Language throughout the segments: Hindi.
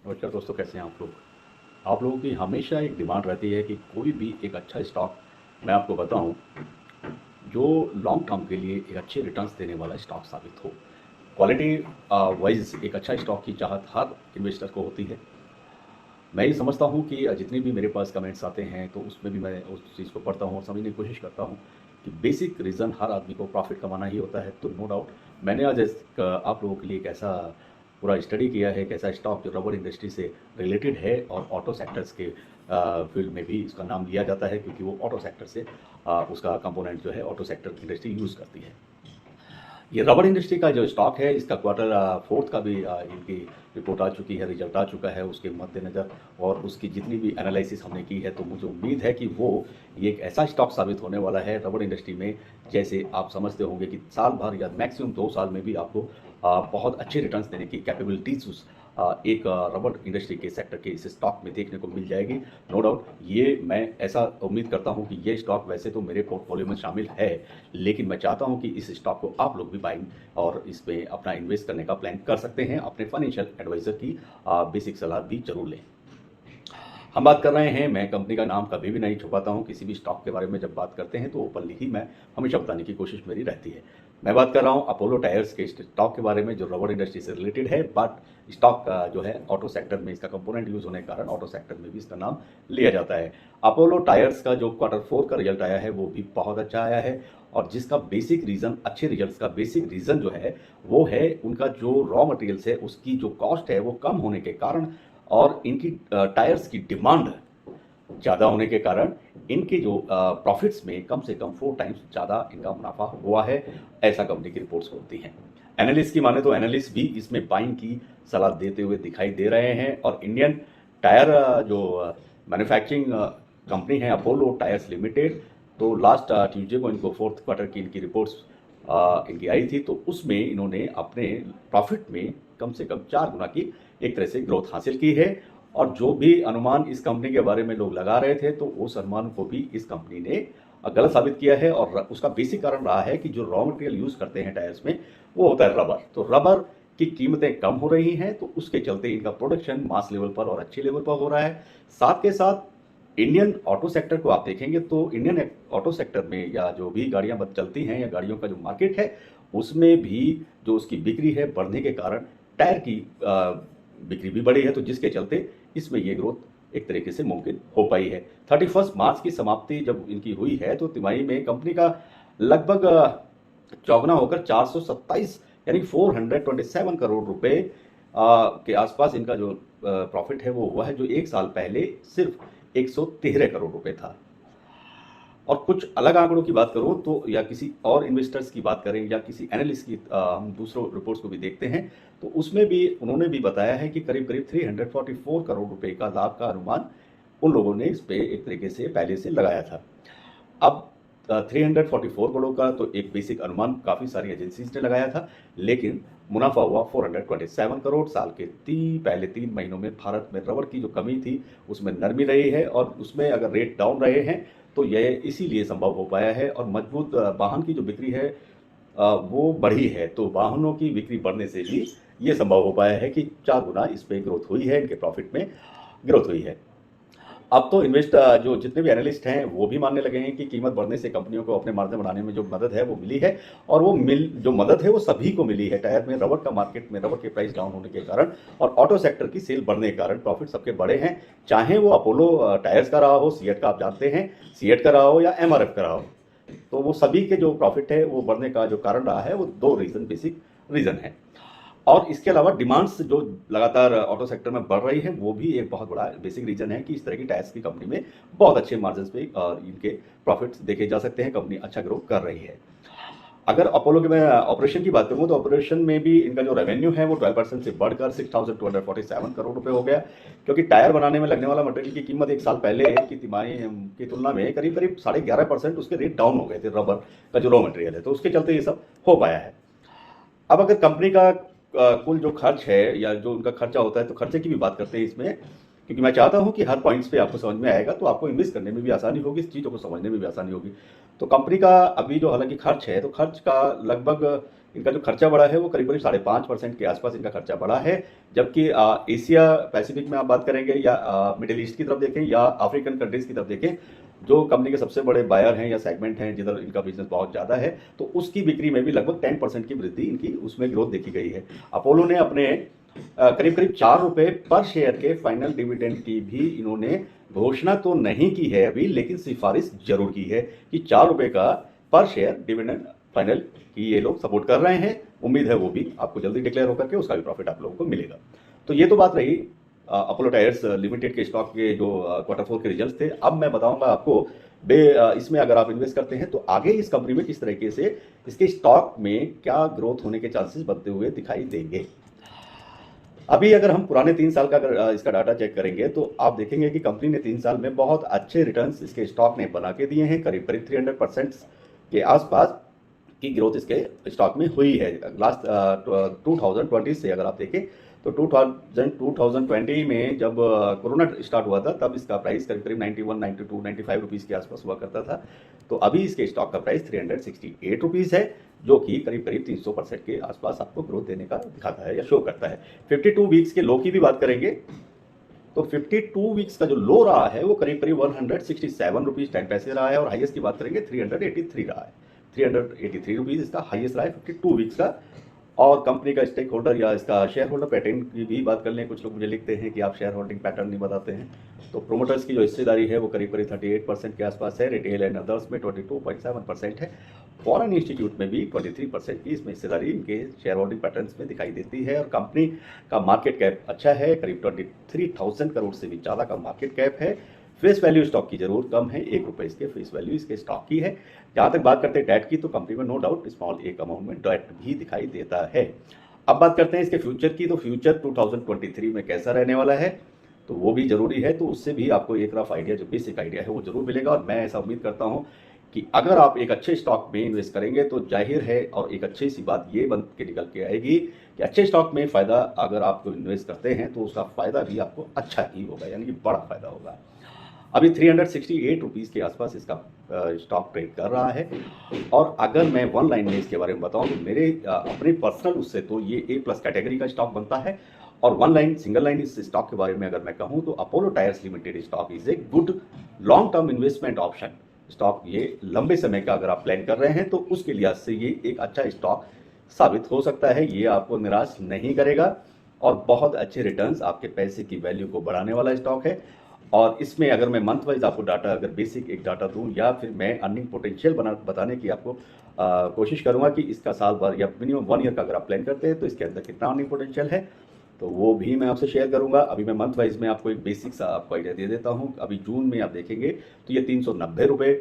नमस्कार दोस्तों, कैसे हैं आप लोगों की हमेशा एक डिमांड रहती है कि कोई भी एक अच्छा स्टॉक मैं आपको बताऊं जो लॉन्ग टर्म के लिए एक अच्छे रिटर्न्स देने वाला स्टॉक साबित हो। क्वालिटी वाइज एक अच्छा स्टॉक की चाहत हर इन्वेस्टर को होती है। मैं ये समझता हूँ कि जितने भी मेरे पास कमेंट्स आते हैं तो उसमें भी मैं उस चीज़ को पढ़ता हूँ और समझने की कोशिश करता हूँ कि बेसिक रीज़न हर आदमी को प्रॉफिट कमाना ही होता है। तो नो डाउट मैंने आज आप लोगों के लिए एक ऐसा पूरा स्टडी किया है, एक ऐसा स्टॉक जो रबर इंडस्ट्री से रिलेटेड है और ऑटो सेक्टर्स के फील्ड में भी इसका नाम लिया जाता है, क्योंकि वो ऑटो सेक्टर से उसका कंपोनेंट जो है ऑटो सेक्टर इंडस्ट्री यूज़ करती है। ये रबर इंडस्ट्री का जो स्टॉक है, इसका क्वार्टर फोर्थ का भी इनकी रिपोर्ट आ चुकी है, रिजल्ट आ चुका है उसके मद्देनज़र, और उसकी जितनी भी एनालिसिस हमने की है तो मुझे उम्मीद है कि वो ये एक ऐसा स्टॉक साबित होने वाला है रबर इंडस्ट्री में। जैसे आप समझते होंगे कि साल भर या मैक्सिमम 2 साल में भी आपको बहुत अच्छे रिटर्न्स देने की कैपेबिलिटीज उस एक रबर इंडस्ट्री के सेक्टर के इस स्टॉक में देखने को मिल जाएगी। नो डाउट ये मैं ऐसा उम्मीद करता हूं कि ये स्टॉक वैसे तो मेरे पोर्टफोलियो में शामिल है, लेकिन मैं चाहता हूं कि इस स्टॉक को आप लोग भी बाइंग और इसमें अपना इन्वेस्ट करने का प्लान कर सकते हैं। अपने फाइनेंशियल एडवाइजर की बेसिक सलाह भी जरूर लें। हम बात कर रहे हैं, मैं कंपनी का नाम कभी भी नहीं छुपाता हूं, किसी भी स्टॉक के बारे में जब बात करते हैं तो ओपनली ही मैं हमेशा बताने की कोशिश मेरी रहती है। मैं बात कर रहा हूं अपोलो टायर्स के स्टॉक के बारे में जो रबर इंडस्ट्री से रिलेटेड है, बट स्टॉक जो है ऑटो सेक्टर में इसका कंपोनेंट यूज होने के कारण ऑटो सेक्टर में भी इसका नाम लिया जाता है। अपोलो टायर्स का जो क्वार्टर 4 का रिजल्ट आया है वो भी बहुत अच्छा आया है, और जिसका बेसिक रीजन, अच्छे रिजल्ट्स का बेसिक रीजन जो है वो है उनका जो रॉ मटेरियल्स है उसकी जो कॉस्ट है वो कम होने के कारण, और इनकी टायर्स की डिमांड ज़्यादा होने के कारण इनके जो प्रॉफिट्स में कम से कम 4 टाइम्स ज़्यादा इनका मुनाफा हुआ है, ऐसा कंपनी की रिपोर्ट्स होती हैं। एनालिस्ट की माने तो एनालिस्ट भी इसमें बाइंग की सलाह देते हुए दिखाई दे रहे हैं, और इंडियन टायर जो मैन्युफैक्चरिंग कंपनी है अपोलो टायर्स लिमिटेड, तो लास्ट ट्यूसडे को इनको फोर्थ क्वार्टर की इनकी रिपोर्ट्स इनकी आई थी, तो उसमें इन्होंने अपने प्रॉफिट में कम से कम 4 गुना की एक तरह से ग्रोथ हासिल की है। और जो भी अनुमान इस कंपनी के बारे में लोग लगा रहे थे तो उस अनुमान को भी इस कंपनी ने गलत साबित किया है, और उसका बेसिक कारण रहा है कि जो रॉ मटेरियल यूज करते हैं टायर्स में वो होता है रबर। तो रबर की कीमतें कम हो रही हैं, तो उसके चलते इनका प्रोडक्शन मास लेवल पर और अच्छे लेवल पर हो रहा है। साथ के साथ इंडियन ऑटो सेक्टर को आप देखेंगे तो इंडियन ऑटो सेक्टर में या जो भी गाड़ियां चलती हैं या गाड़ियों का जो मार्केट है उसमें भी जो उसकी बिक्री है बढ़ने के कारण टायर की बिक्री भी बढ़ी है, तो जिसके चलते इसमें ये ग्रोथ एक तरीके से मुमकिन हो पाई है। 31 मार्च की समाप्ति जब इनकी हुई है तो तिमाही में कंपनी का लगभग चौगुना होकर 427 यानी 427 करोड़ रुपए के आसपास इनका जो प्रॉफिट है वो हुआ है, जो एक साल पहले सिर्फ 113 करोड़ रुपए था। और कुछ अलग आंकड़ों की बात करूं तो, या किसी और इन्वेस्टर्स की बात करें या किसी एनालिस्ट की हम दूसरों रिपोर्ट्स को भी देखते हैं तो उसमें भी उन्होंने भी बताया है कि करीब करीब 344 करोड़ रुपए का लाभ का अनुमान उन लोगों ने इस पे एक तरीके से पहले से लगाया था। अब 344 करोड़ का तो एक बेसिक अनुमान काफ़ी सारी एजेंसीज ने लगाया था, लेकिन मुनाफा हुआ 427 करोड़। साल के पहले 3 महीनों में भारत में रबर की जो कमी थी उसमें नरमी रही है, और उसमें अगर रेट डाउन रहे हैं तो यह इसीलिए संभव हो पाया है। और मजबूत वाहन की जो बिक्री है वो बढ़ी है, तो वाहनों की बिक्री बढ़ने से भी ये संभव हो पाया है कि 4 गुना इस पे ग्रोथ हुई है, इनके प्रॉफिट में ग्रोथ हुई है। अब तो जो जितने भी एनालिस्ट हैं वो भी मानने लगे हैं कि कीमत बढ़ने से कंपनियों को अपने मार्जिन बढ़ाने में जो मदद है वो मिली है, और वो जो मदद है वो सभी को मिली है। टायर में रबर का मार्केट में रबर के प्राइस डाउन होने के कारण और ऑटो सेक्टर की सेल बढ़ने के कारण प्रॉफिट सबके बड़े हैं, चाहे वो अपोलो टायर्स का रहा हो, सीएट का आप जानते हैं, सीएट का रहा हो या एमआरएफ का रहा हो। तो वो सभी के जो प्रॉफिट है वो बढ़ने का जो कारण रहा है वो 2 बेसिक रीजन है। और इसके अलावा डिमांड्स जो लगातार ऑटो सेक्टर में बढ़ रही है वो भी एक बहुत बड़ा बेसिक रीजन है कि इस तरह की टायर्स की कंपनी में बहुत अच्छे मार्जिन पे इनके प्रॉफिट्स देखे जा सकते हैं, कंपनी अच्छा ग्रो कर रही है। अगर अपोलो के मैं ऑपरेशन की बात करूँ तो ऑपरेशन में भी इनका जो रेवेन्यू है वो 12% से बढ़कर 6,247 करोड़ रुपए हो गया, क्योंकि टायर बनाने में लगने वाला मटेरियल की कीमत एक साल पहले की तिमाही की तुलना में करीब करीब 11.5% उसके रेट डाउन हो गए थे, रबर का जो रॉ मटेरियल है, तो उसके चलते ये सब हो पाया है। अब अगर कंपनी का कुल जो खर्च है या जो उनका खर्चा होता है तो खर्चे की भी बात करते हैं इसमें, क्योंकि मैं चाहता हूं कि हर पॉइंट्स पे आपको समझ में आएगा तो आपको इन्वेस्ट करने में भी आसानी होगी, चीज़ों को समझने में भी आसानी होगी। तो कंपनी का अभी जो हालांकि खर्च है तो खर्च का लगभग इनका जो खर्चा बढ़ा है वो करीब करीब 5.5% के आसपास इनका खर्चा बढ़ा है। जबकि एशिया पैसिफिक में आप बात करेंगे या मिडिल ईस्ट की तरफ देखें या अफ्रीकन कंट्रीज की तरफ देखें, जो कंपनी के सबसे बड़े बायर हैं या सेगमेंट हैं जिधर इनका बिजनेस बहुत ज़्यादा है, तो उसकी बिक्री में भी लगभग 10% की वृद्धि इनकी उसमें ग्रोथ देखी गई है। अपोलो ने अपने करीब करीब 4 रुपये पर शेयर के फाइनल डिविडेंड की भी इन्होंने घोषणा तो नहीं की है अभी, लेकिन सिफारिश जरूर की है कि 4 रुपये का पर शेयर डिविडेंड फाइनल की ये लोग सपोर्ट कर रहे हैं। उम्मीद है वो भी आपको जल्दी डिक्लेयर होकर के उसका भी प्रॉफिट आप लोगों को मिलेगा। तो ये तो बात रही अपोलो टायर्स लिमिटेड के स्टॉक के जो Q4 के रिजल्ट्स थे। अब मैं बताऊंगा आपको इसमें अगर आप इन्वेस्ट करते हैं तो आगे इस कंपनी में किस तरीके से इसके स्टॉक में क्या ग्रोथ होने के चांसेस बनते हुए दिखाई देंगे। अभी अगर हम पुराने 3 साल का अगर इसका डाटा चेक करेंगे तो आप देखेंगे कि कंपनी ने 3 साल में बहुत अच्छे रिटर्न्स इसके स्टॉक ने बना के दिए हैं। करीब करीब 300% के आसपास की ग्रोथ इसके स्टॉक में हुई है। लास्ट 2020 से अगर आप देखें तो 2020 में जब कोरोना स्टार्ट हुआ था तब इसका प्राइस करीब करीब 91, 92, 95 रुपीज़ के आसपास हुआ करता था। तो अभी इसके स्टॉक का प्राइस 368 रुपीज़ है, जो कि करीब करीब 300% के आसपास आपको ग्रोथ देने का दिखाता है या शो करता है। 52 वीक्स के लो की भी बात करेंगे तो 52 वीक्स का जो लो रहा है वो करीब करीब 167 रुपीज़ 10 पैसे रहा है, और हाईएस्ट की बात करेंगे 383 रहा है। 383 रुपीज़ इसका हाईएस्ट रहा है 52 वीक्स का। और कंपनी का स्टेक होल्डर या इसका शेयर होल्डर पैटर्न की भी बात कर लें। कुछ लोग मुझे लिखते हैं कि आप शेयर होल्डिंग पैटर्न नहीं बताते हैं, तो प्रोमोटर्स की जो हिस्सेदारी है वो करीब करीब 38% के आसपास है। रिटेल एंड अदर्स में 22.7% है। फॉरेन इंस्टीट्यूट में भी 23% की इसमें हिस्सेदारी इनके शेयर होल्डिंग पैटर्न्स में दिखाई देती है। और कंपनी का मार्केट कैप अच्छा है, करीब 23,000 करोड़ से भी ज़्यादा का मार्केट कैप है। फेस वैल्यू स्टॉक की जरूर कम है, 1 रुपये इसके फेस वैल्यू इसके स्टॉक की है। जहाँ तक बात करते हैं डेट की, तो कंपनी में नो डाउट स्मॉल एक अमाउंट में डेट भी दिखाई देता है। अब बात करते हैं इसके फ्यूचर की, तो फ्यूचर 2023 में कैसा रहने वाला है तो वो भी जरूरी है। तो उससे भी आपको एक रफ आइडिया, जो बेसिक आइडिया है वो जरूर मिलेगा। और मैं ऐसा उम्मीद करता हूँ कि अगर आप एक अच्छे स्टॉक में इन्वेस्ट करेंगे तो जाहिर है, और एक अच्छी सी बात ये बन के निकल के आएगी कि अच्छे स्टॉक में फ़ायदा अगर आप इन्वेस्ट करते हैं तो उसका फ़ायदा भी आपको अच्छा ही होगा, यानी कि बड़ा फ़ायदा होगा। अभी 368 रुपीज़ के आसपास इसका स्टॉक ट्रेड कर रहा है। और अगर मैं वन लाइन में इसके बारे में बताऊं तो मेरे अपने पर्सनल उससे तो ये A+ कैटेगरी का स्टॉक बनता है। और वन लाइन सिंगल लाइन इस स्टॉक के बारे में अगर मैं कहूं तो Apollo tyres limited stock is a good long term investment option stock. ये लंबे समय का अगर आप प्लान कर रहे हैं तो उसके लिहाज से ये एक अच्छा स्टॉक साबित हो सकता है। ये आपको निराश नहीं करेगा और बहुत अच्छे रिटर्न्स, आपके पैसे की वैल्यू को बढ़ाने वाला स्टॉक है। और इसमें अगर मैं मंथ वाइज आपको डाटा, अगर बेसिक एक डाटा दूं या फिर मैं अर्निंग पोटेंशियल बताने की आपको कोशिश करूंगा कि इसका साल भर या मिनिमम 1 ईयर का अगर आप प्लान करते हैं तो इसके अंदर कितना अर्निंग पोटेंशियल है, तो वो भी मैं आपसे शेयर करूंगा। अभी मैं मंथ वाइज में आपको एक बेसिक सा आपको आइडिया दे देता हूं। अभी जून में आप देखेंगे तो ये 390 रुपये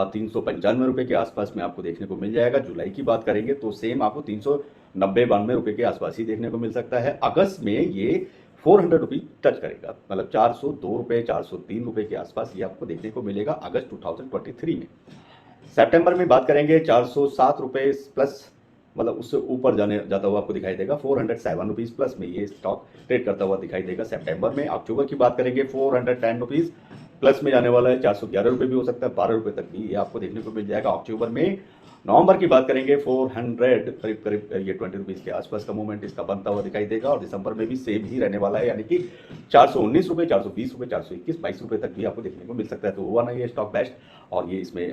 395 रुपये के आसपास में आपको देखने को मिल जाएगा। जुलाई की बात करेंगे तो सेम आपको 390-92 रुपये के आसपास ही देखने को मिल सकता है। अगस्त में ये 400 रुपीज़ टच करेगा, मतलब 402 रुपये 403 रुपये के आसपास ये आपको देखने को मिलेगा अगस्त 2023 में। सितंबर में बात करेंगे 407 रुपये प्लस, मतलब उससे ऊपर जाता हुआ आपको दिखाई देगा। 407 रुपीज़ प्लस में ये स्टॉक ट्रेड करता हुआ दिखाई देगा सितंबर में। अक्टूबर की बात करेंगे 410 रुपीज़ प्लस में जाने वाला है। 411 रुपये भी हो सकता है, 12 रुपये तक भी ये आपको देखने को मिल जाएगा अक्टूबर में। नवंबर की बात करेंगे 400 करीब करीब ये 20 रुपीज़ के आसपास का मूवमेंट इसका बनता हुआ दिखाई देगा। और दिसंबर में भी सेम ही रहने वाला है, यानी कि 419 रुपये 420 रुपये 421 22 रुपये तक भी आपको देखने को मिल सकता है। तो हुआ ना ये स्टॉक बेस्ट। और ये इसमें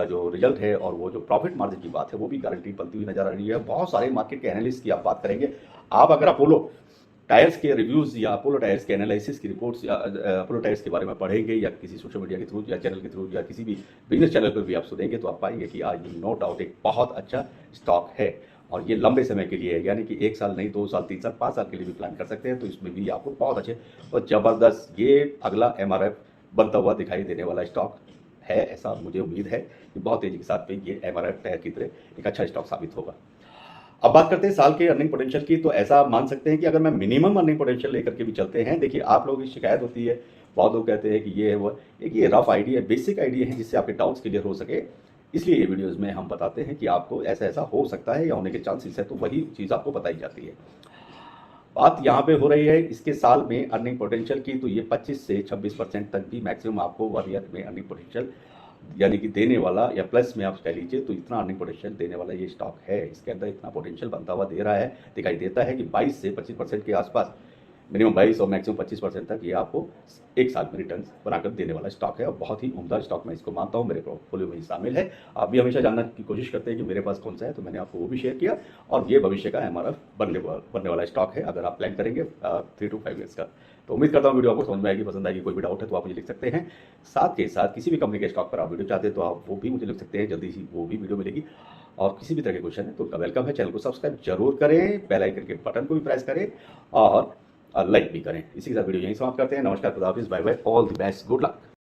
जो रिजल्ट है और वो जो प्रॉफिट मार्जिन की बात है वो भी गारंटी बनती हुई नजर आ रही है। बहुत सारे मार्केट के एनालिस्ट की आप बात करेंगे, आप अगर अपोलो टायर्स के रिव्यूज़ या अपोलो टायर्स के एनालिसिस की रिपोर्ट्स या अपोलो टायर्स के बारे में पढ़ेंगे या किसी सोशल मीडिया के थ्रू या चैनल के थ्रू या किसी भी बिजनेस चैनल पर भी आप सुनेंगे तो आप पाएंगे कि आज ये नो डाउट एक बहुत अच्छा स्टॉक है। और ये लंबे समय के लिए है, यानी कि 1 साल नहीं 2 साल 3 साल 5 साल के लिए भी प्लान कर सकते हैं। तो इसमें भी आपको बहुत अच्छे और ज़बरदस्त ये अगला MRF बनता हुआ दिखाई देने वाला स्टॉक है। ऐसा मुझे उम्मीद है कि बहुत तेज़ी के साथ पे ये MRF टायर की तरह एक अच्छा स्टॉक साबित होगा। अब बात करते हैं साल के अर्निंग पोटेंशियल की, तो ऐसा मान सकते हैं कि अगर मैं मिनिमम अर्निंग पोटेंशियल लेकर के भी चलते हैं, देखिए आप लोगों की शिकायत होती है, बहुत लोग कहते हैं कि ये है वो, एक ये रफ आइडिया बेसिक आइडिया है जिससे आपके डाउट्स क्लियर हो सके। इसलिए ये वीडियोज़ में हम बताते हैं कि आपको ऐसा ऐसा हो सकता है या होने के चांसेस है, तो वही चीज़ आपको बताई जाती है। बात यहाँ पे हो रही है इसके साल में अर्निंग पोटेंशियल की, तो ये 25 से 26% तक भी मैक्सिमम आपको 1 ईयर में अर्निंग पोटेंशियल यानी कि देने वाला, या प्लस में आप कह लीजिए, तो इतना अर्निंग पोटेंशियल देने वाला ये स्टॉक है। इसके अंदर इतना पोटेंशियल बनता हुआ दे रहा है, दिखाई देता है कि 22 से 25% के आसपास, मिनिमम 22 और मैक्सिमम 25% तक ये आपको एक साल में रिटर्न बनाकर देने वाला स्टॉक है, और बहुत ही उम्दा स्टॉक मैं इसको मानता हूँ, मेरे पोर्टफोलियो में ही शामिल है। आप भी हमेशा जानने की कोशिश करते हैं कि मेरे पास कौन सा है, तो मैंने आपको वो भी शेयर किया। और ये भविष्य का हमारा बनने वाला स्टॉक है, अगर आप प्लान करेंगे 3 to 5 ईयर्स का। तो उम्मीद करता हूँ वीडियो आपको समझ में आएगी, पसंद आएगी। कोई भी डाउट है तो आप मुझे लिख सकते हैं। साथ के साथ किसी भी कंपनी के स्टॉक पर आप वीडियो चाहते हैं तो आप वो भी मुझे लिख सकते हैं, जल्दी ही वो भी वीडियो मिलेगी। और किसी भी तरह के क्वेश्चन है तो उनका वेलकम है। चैनल को सब्सक्राइब जरूर करें, बेल आइकन के बटन को भी प्रेस करें और लाइक भी करें। इसी के साथ वीडियो यहीं समाप्त करते हैं। नमस्कार, खुदा हाफिज़, bye bye, all the best, good luck.